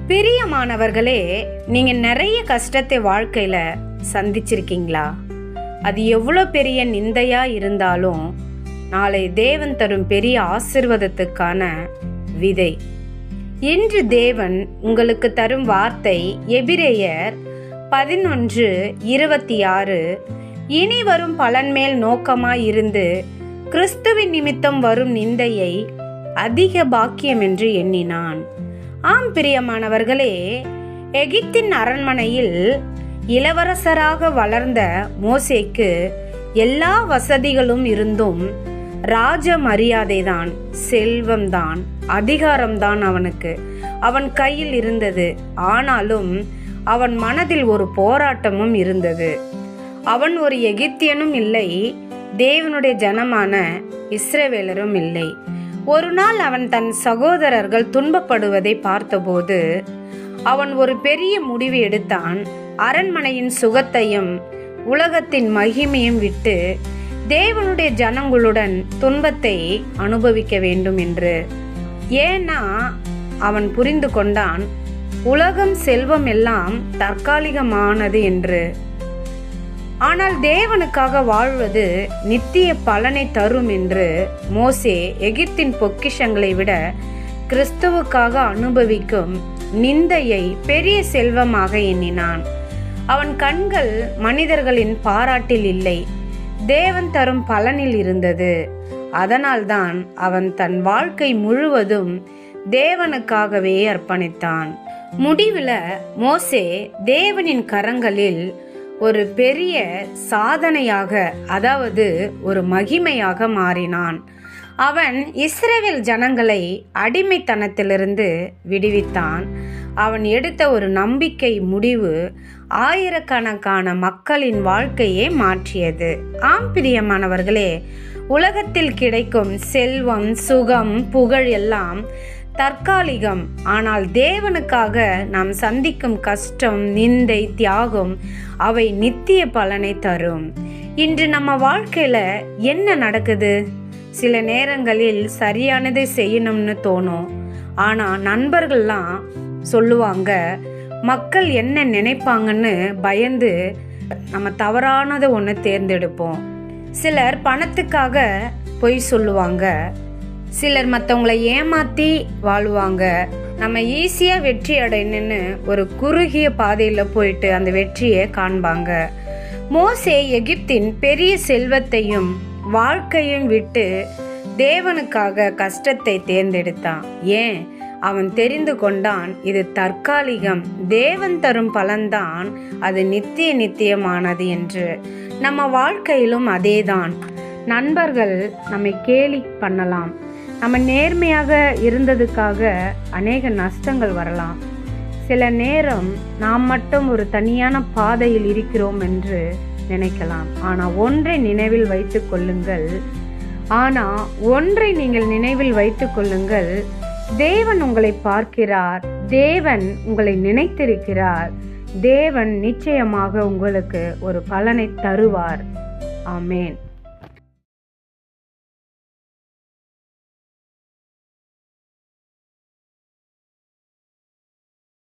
பிரியமானவர்களே, நீங்க நிறைய கஷ்டத்தை வாழ்க்கையில சந்திச்சிருக்கீங்களா? அது எவ்வளோ பெரிய நிந்தையா இருந்தாலும் நாளை தேவன் தரும் பெரிய ஆசீர்வாதத்துக்கான விதை. இன்று தேவன் உங்களுக்கு தரும் வார்த்தை எபிரேயர் 11:26. இனி வரும் பலன் மேல் நோக்கமாய் இருந்து கிறிஸ்துவின் நிமித்தம் வரும் நிந்தையை அதிக பாக்கியம் என்று எண்ணினான். ஆம் பிரியமானவர்களே, எகிப்தின் அரண்மனையில் இளவரசராக வளர்ந்த மோசேக்கு எல்லா வசதிகளும் இருந்தும் ராஜ மரியாதைதான், செல்வம்தான், அதிகாரம்தான் அவன் கையில் இருந்தது. ஆனாலும் அவன் மனதில் ஒரு போராட்டமும் இருந்தது. அவன் ஒரு எகிப்தியனும் இல்லை, தேவனுடைய ஜனமான இஸ்ரவேலரும் இல்லை. ஒரு நாள் அவன் தன் சகோதரர்கள் துன்பப்படுவதை பார்த்தபோது அவன் ஒரு பெரிய முடிவு எடுத்தான். அரண்மனையின் சுகத்தையும் உலகத்தின் மகிமையும் விட்டு தேவனுடைய ஜனங்களுடன் துன்பத்தை அனுபவிக்க வேண்டும் என்று. ஏன்னா அவன் புரிந்து கொண்டான், உலகம் செல்வம் எல்லாம் தற்காலிகமானது என்று. ஆனால் தேவனுக்காக வாழ்வது நித்திய பலனை தரும் என்று மோசே எகிப்தின் பொக்கிஷங்களை விட கிறிஸ்துவுக்காக அனுபவிக்கும் நிந்தையை பெரிய செல்வமாக எண்ணினான். அவன் கண்கள் மனிதர்களின் பாராட்டில் இல்லை, தேவன் தரும் பலனில் இருந்தது. அதனால்தான் அவன் தன் வாழ்க்கை முழுவதும் தேவனுக்காகவே அர்ப்பணித்தான். முடிவில் மோசே தேவனின் கரங்களில் ஒரு பெரிய சாதனையாக, அதாவது ஒரு மகிமையாக மாறினான். அவன் இஸ்ரவேல் ஜனங்களை அடிமைத்தனத்திலிருந்து விடுவித்தான். அவன் எடுத்த ஒரு நம்பிக்கை முடிவு ஆயிரக்கணக்கான மக்களின் வாழ்க்கையே மாற்றியது. ஆம் பிரியமானவர்களே, உலகத்தில் கிடைக்கும் செல்வம், சுகம், புகழ் எல்லாம் தற்காலிகம். ஆனால் தேவனுக்காக நாம் சந்திக்கும் கஷ்டம், நிந்தை, தியாகம் அவை நித்திய பலனை தரும். இன்று நம்ம வாழ்க்கையில என்ன நடக்குது? சில நேரங்களில் சரியானதை செய்யணும்னு தோணும். ஆனா நண்பர்கள்லாம் சொல்லுவாங்க, மக்கள் என்ன நினைப்பாங்கன்னு பயந்து நம்ம தவறானதை ஒன்று தேர்ந்தெடுப்போம். சிலர் பணத்துக்காக பொய் சொல்லுவாங்க, சிலர் மற்றவங்களை ஏமாத்தி வாழுவாங்க. நம்ம ஈஸியா வெற்றி அடையணும்னு ஒரு குறுகிய பாதையில போயிட்டு அந்த வெற்றியை காண்பாங்க. மோசே எகிப்தின் பெரிய செல்வத்தையும் வாழ்க்கையும் விட்டு தேவனுக்காக கஷ்டத்தை தேர்ந்தெடுத்தான். ஏன்? அவன் தெரிந்து கொண்டான், இது தற்காலிகம், தேவன் தரும் பலன்தான் அது நித்தியமானது என்று. நம்ம வாழ்க்கையிலும் அதேதான். நண்பர்கள் நம்மை கேலி பண்ணலாம், நம்ம நேர்மையாக இருந்ததுக்காக அநேக நஷ்டங்கள் வரலாம். சில நேரம் நாம் மட்டும் ஒரு தனியான பாதையில் இருக்கிறோம் என்று நினைக்கலாம். ஆனால் ஒன்றை நினைவில் வைத்துக் கொள்ளுங்கள், தேவன் உங்களை பார்க்கிறார், தேவன் உங்களை நினைத்திருக்கிறார், தேவன் நிச்சயமாக உங்களுக்கு ஒரு பலனை தருவார். ஆமேன்.